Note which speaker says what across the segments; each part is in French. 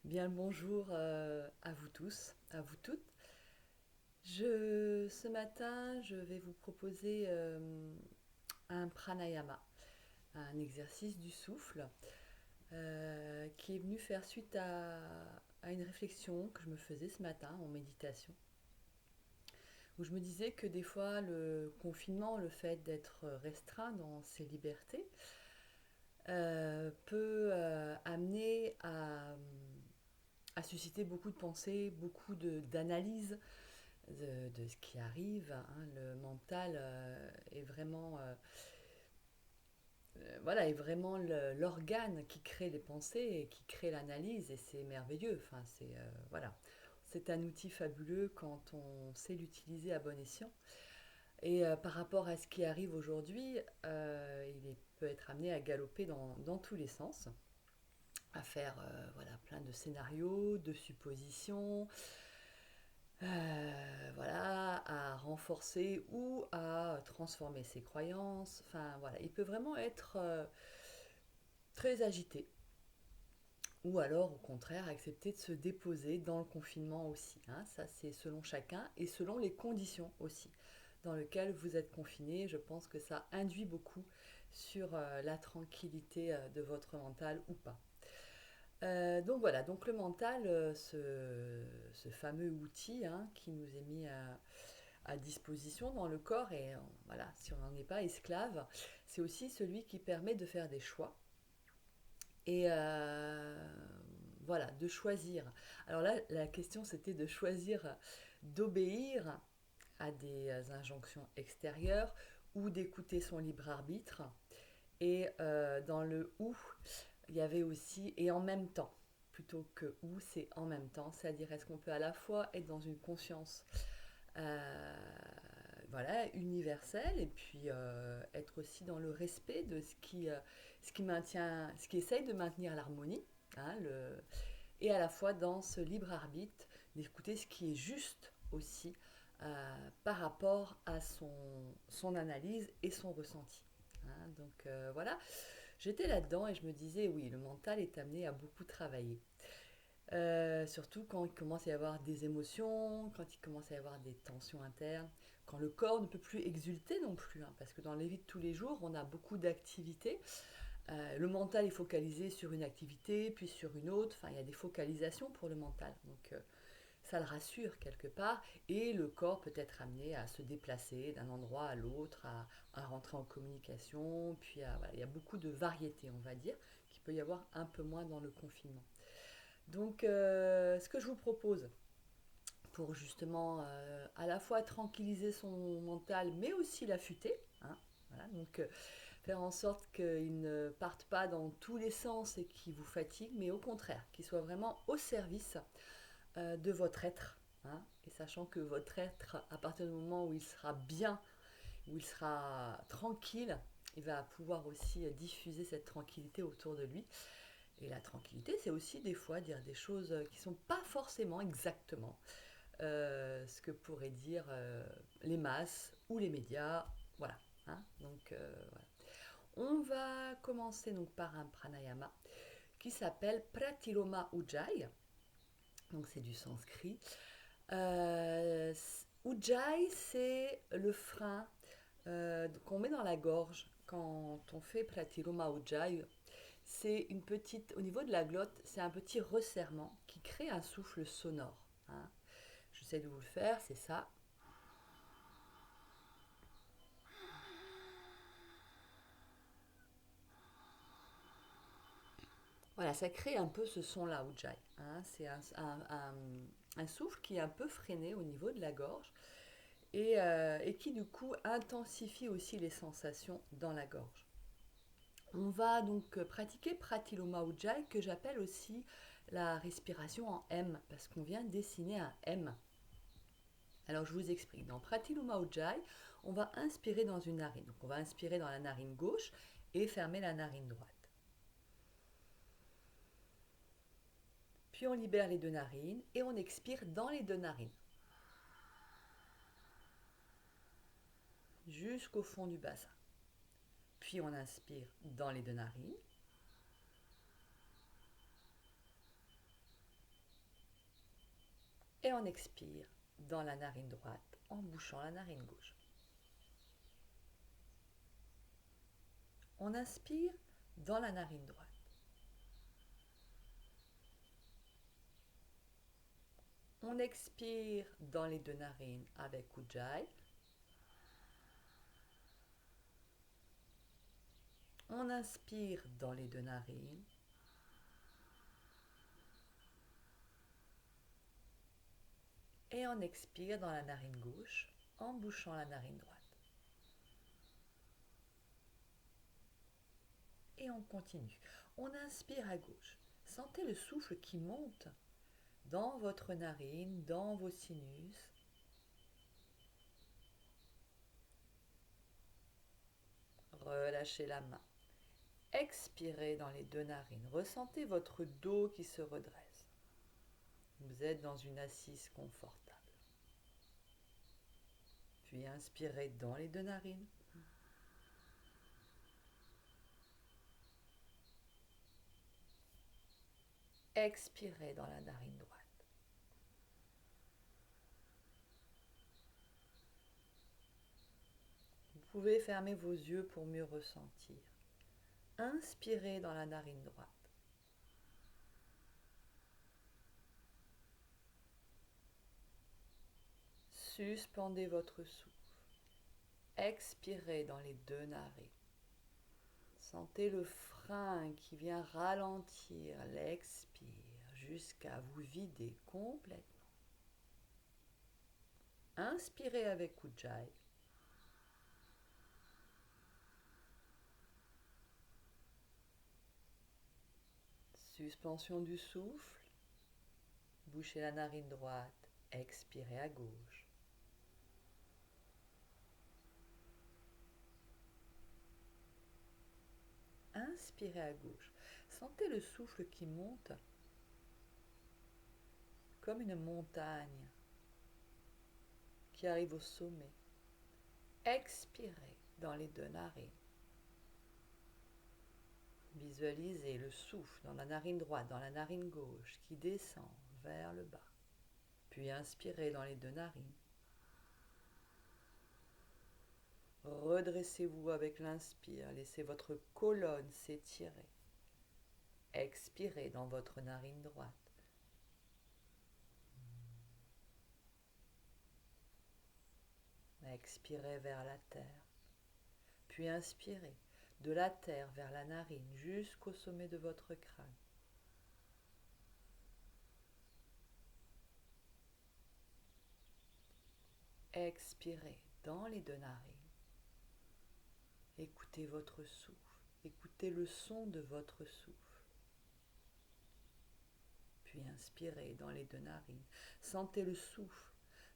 Speaker 1: Bien le bonjour à vous tous, à vous toutes. Ce matin, je vais vous proposer un pranayama, un exercice du souffle qui est venu faire suite à une réflexion que je me faisais ce matin en méditation, où je me disais que des fois le confinement, le fait d'être restreint dans ses libertés, peut amener à susciter beaucoup de pensées, beaucoup d'analyses de ce qui arrive, hein. Le mental est vraiment, voilà, est vraiment l'organe qui crée les pensées et qui crée l'analyse, et c'est merveilleux. Enfin, voilà, c'est un outil fabuleux quand on sait l'utiliser à bon escient. Et par rapport à ce qui arrive aujourd'hui, peut être amené à galoper dans tous les sens, à faire voilà, plein de scénarios, de suppositions, voilà, à renforcer ou à transformer ses croyances. Enfin voilà, il peut vraiment être très agité. Ou alors au contraire accepter de se déposer dans le confinement aussi, hein. Ça c'est selon chacun et selon les conditions aussi dans lesquelles vous êtes confiné. Je pense que ça induit beaucoup sur la tranquillité de votre mental ou pas. Donc voilà, donc le mental, ce fameux outil, hein, qui nous est mis à disposition dans le corps, et voilà, si on n'en est pas esclave, c'est aussi celui qui permet de faire des choix et voilà, de choisir. Alors là, la question c'était de choisir d'obéir à des injonctions extérieures ou d'écouter son libre arbitre. Et dans le ou, il y avait aussi et en même temps. Plutôt que ou, c'est en même temps. C'est-à-dire, est-ce qu'on peut à la fois être dans une conscience euh, voilà, universelle, et puis être aussi dans le respect de ce qui maintient, ce qui essaye de maintenir l'harmonie, hein, et à la fois dans ce libre arbitre d'écouter ce qui est juste aussi par rapport à son analyse et son ressenti, hein. Donc voilà, j'étais là-dedans et je me disais, oui, le mental est amené à beaucoup travailler. Surtout quand il commence à y avoir des émotions, quand il commence à y avoir des tensions internes, quand le corps ne peut plus exulter non plus, hein, parce que dans les vies de tous les jours, on a beaucoup d'activités. Le mental est focalisé sur une activité, puis sur une autre. Enfin, il y a des focalisations pour le mental. Donc, ça le rassure quelque part. Et le corps peut être amené à se déplacer d'un endroit à l'autre, à rentrer en communication. Puis, voilà, il y a beaucoup de variétés, on va dire, qu'il peut y avoir un peu moins dans le confinement. Donc, ce que je vous propose pour justement à la fois tranquilliser son mental, mais aussi l'affûter, hein, voilà, donc faire en sorte qu'il ne parte pas dans tous les sens et qu'il vous fatigue, mais au contraire, qu'il soit vraiment au service de votre être, hein, et sachant que votre être, à partir du moment où il sera bien, où il sera tranquille, il va pouvoir aussi diffuser cette tranquillité autour de lui. Et la tranquillité, c'est aussi des fois dire des choses qui ne sont pas forcément exactement ce que pourraient dire les masses ou les médias. Voilà, hein. Donc, voilà. On va commencer donc par un pranayama qui s'appelle Pratiloma Ujjayi. Donc c'est du sanskrit. Euh, Ujjayi, c'est le frein qu'on met dans la gorge quand on fait Pratiloma Ujjayi. C'est une petite, au niveau de la glotte, c'est un petit resserrement qui crée un souffle sonore, hein. J'essaie de vous le faire, c'est ça. Voilà, ça crée un peu ce son-là, Ujjayi, hein. C'est un souffle qui est un peu freiné au niveau de la gorge et qui du coup intensifie aussi les sensations dans la gorge. On va donc pratiquer Pratiloma Ujjayi, que j'appelle aussi la respiration en M, parce qu'on vient dessiner un M. Alors je vous explique. Dans Pratiloma Ujjayi, on va inspirer dans une narine. Donc on va inspirer dans la narine gauche et fermer la narine droite. Puis on libère les deux narines et on expire dans les deux narines, jusqu'au fond du bassin. Puis on inspire dans les deux narines Et on expire dans la narine droite en bouchant la narine gauche. On inspire dans la narine droite. On expire dans les deux narines avec Ujjayi. On inspire dans les deux narines. Et on expire dans la narine gauche en bouchant la narine droite. Et on continue. On inspire à gauche. Sentez le souffle qui monte dans votre narine, dans vos sinus. Relâchez la main. Expirez dans les deux narines. Ressentez votre dos qui se redresse. Vous êtes dans une assise confortable. Puis inspirez dans les deux narines. Expirez dans la narine droite. Vous pouvez fermer vos yeux pour mieux ressentir. Inspirez dans la narine droite. Suspendez votre souffle. Expirez dans les deux narines. Sentez le frein qui vient ralentir l'expire jusqu'à vous vider complètement. Inspirez avec Ujjayi. Suspension du souffle. Bouchez la narine droite. Expirez à gauche. Inspirez à gauche. Sentez le souffle qui monte comme une montagne qui arrive au sommet. Expirez dans les deux narines. Visualisez le souffle dans la narine droite, dans la narine gauche qui descend vers le bas. Puis inspirez dans les deux narines. Redressez-vous avec l'inspire, laissez votre colonne s'étirer. Expirez dans votre narine droite. Expirez vers la terre. Puis inspirez de la terre vers la narine jusqu'au sommet de votre crâne. Expirez dans les deux narines. Écoutez votre souffle. Écoutez le son de votre souffle. Puis inspirez dans les deux narines. Sentez le souffle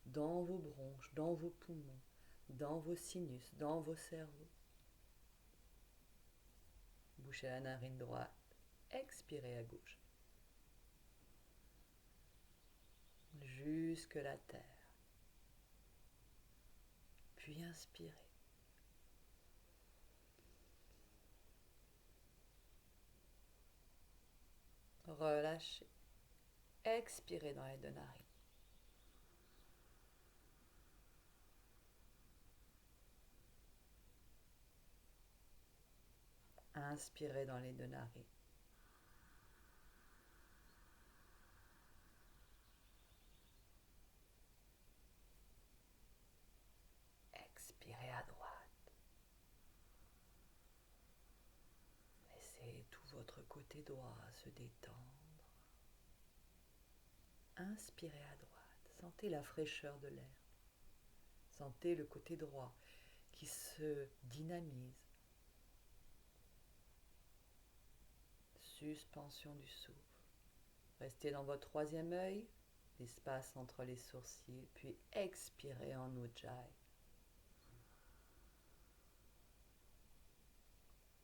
Speaker 1: dans vos bronches, dans vos poumons, dans vos sinus, dans vos cerveaux. Bouchez la narine droite. Expirez à gauche. Jusque la terre. Puis inspirez. Relâchez. Expirez dans les deux narines. Inspirez dans les deux narines. Expirez à droite. Laissez tout votre côté droit se détendre. Inspirez à droite. Sentez la fraîcheur de l'air. Sentez le côté droit qui se dynamise. Suspension du souffle. Restez dans votre troisième œil, l'espace entre les sourcils, puis expirez en Ujjayi.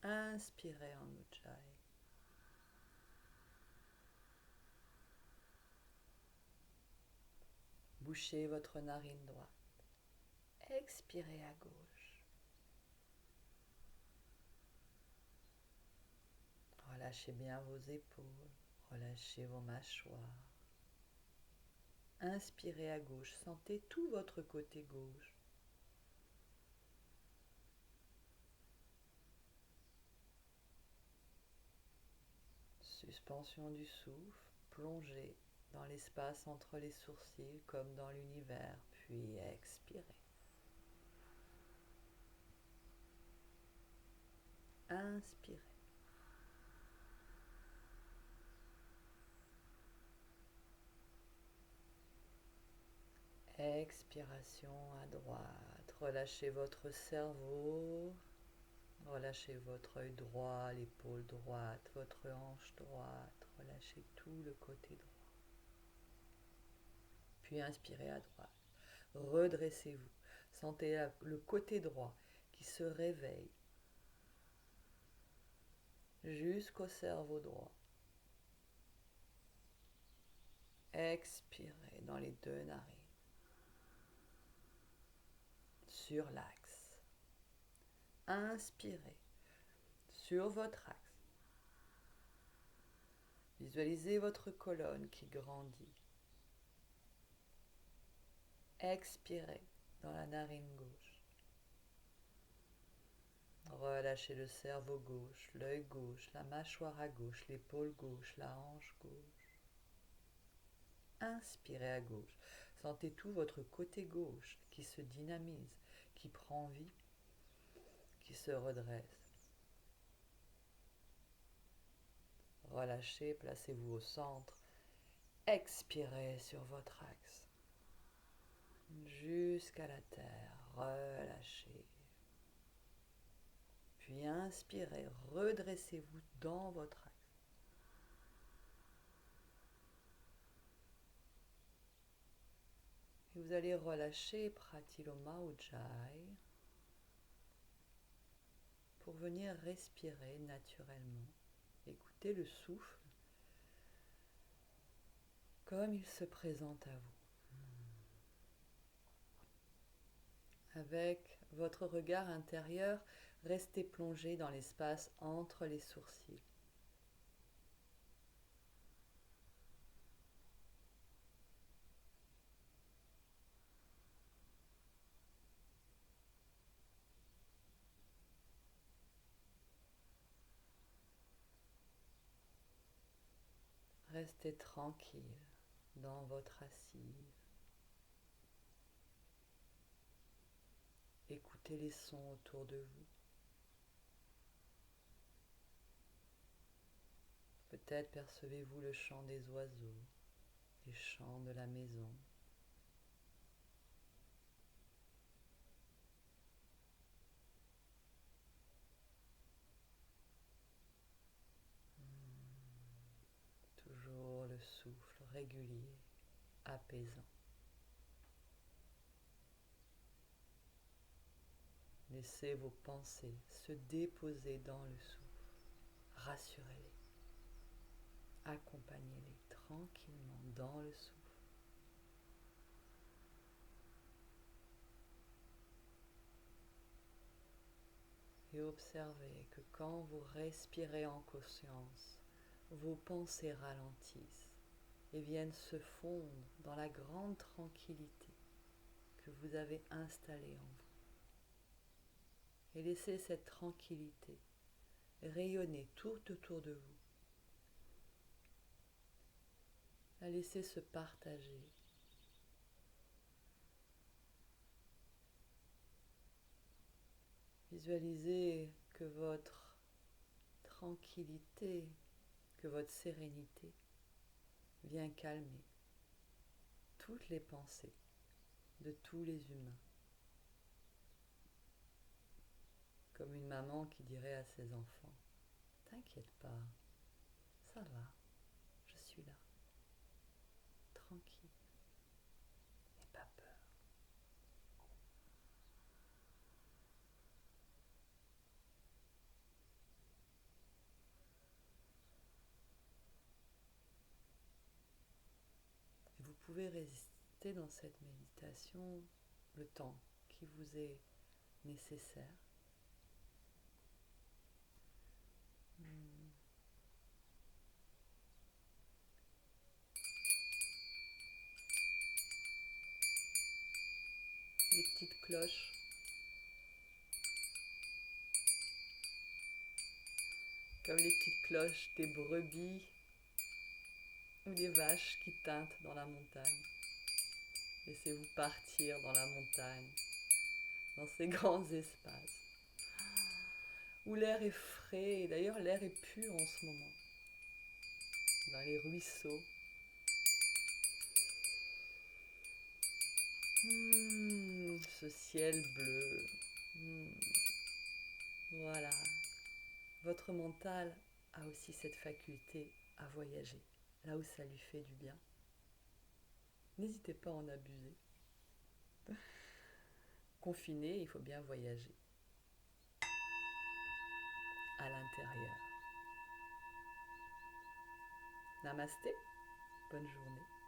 Speaker 1: Inspirez en Ujjayi. Bouchez votre narine droite. Expirez à gauche. Relâchez bien vos épaules. Relâchez vos mâchoires. Inspirez à gauche, sentez tout votre côté gauche. Suspension du souffle, plongez dans l'espace entre les sourcils comme dans l'univers, puis expirez. Inspirez. Expiration à droite. Relâchez votre cerveau. Relâchez votre œil droit, l'épaule droite, votre hanche droite. Relâchez tout le côté droit. Puis inspirez à droite. Redressez-vous. Sentez le côté droit qui se réveille jusqu'au cerveau droit. Expirez dans les deux narines. Sur l'axe. Inspirez sur votre axe. Visualisez votre colonne qui grandit. Expirez dans la narine gauche. Relâchez le cerveau gauche, l'œil gauche, la mâchoire à gauche, l'épaule gauche, la hanche gauche. Inspirez à gauche. Sentez tout votre côté gauche qui se dynamise, qui prend vie, qui se redresse. Relâchez, placez-vous au centre. Expirez sur votre axe. Jusqu'à la terre. Relâchez. Puis inspirez, redressez-vous dans votre axe. Et vous allez relâcher Pratiloma Ujjayi pour venir respirer naturellement. Écoutez le souffle comme il se présente à vous. Avec votre regard intérieur, restez plongé dans l'espace entre les sourcils. Restez tranquille dans votre assise. Écoutez les sons autour de vous. Peut-être percevez-vous le chant des oiseaux, les chants de la maison. Toujours le souffle régulier, apaisant. Laissez vos pensées se déposer dans le souffle. Rassurez-les. Accompagnez-les tranquillement dans le souffle. Et observez que quand vous respirez en conscience, vos pensées ralentissent et viennent se fondre dans la grande tranquillité que vous avez installée en vous. Et laissez cette tranquillité rayonner tout autour de vous. La laissez se partager. Visualisez que votre tranquillité, que votre sérénité vient calmer toutes les pensées de tous les humains. Comme une maman qui dirait à ses enfants, t'inquiète pas, ça va, je suis là, tranquille, n'aie pas peur. Et vous pouvez résister dans cette méditation le temps qui vous est nécessaire. des petites cloches, comme les petites cloches des brebis ou des vaches qui tintent dans la montagne. Laissez-vous partir dans la montagne, dans ces grands espaces où l'air est frais, et d'ailleurs l'air est pur en ce moment, dans les ruisseaux. Ce ciel bleu. Voilà. Votre mental a aussi cette faculté à voyager, là où ça lui fait du bien. N'hésitez pas à en abuser. Confiné, il faut bien voyager à l'intérieur. Namasté, bonne journée.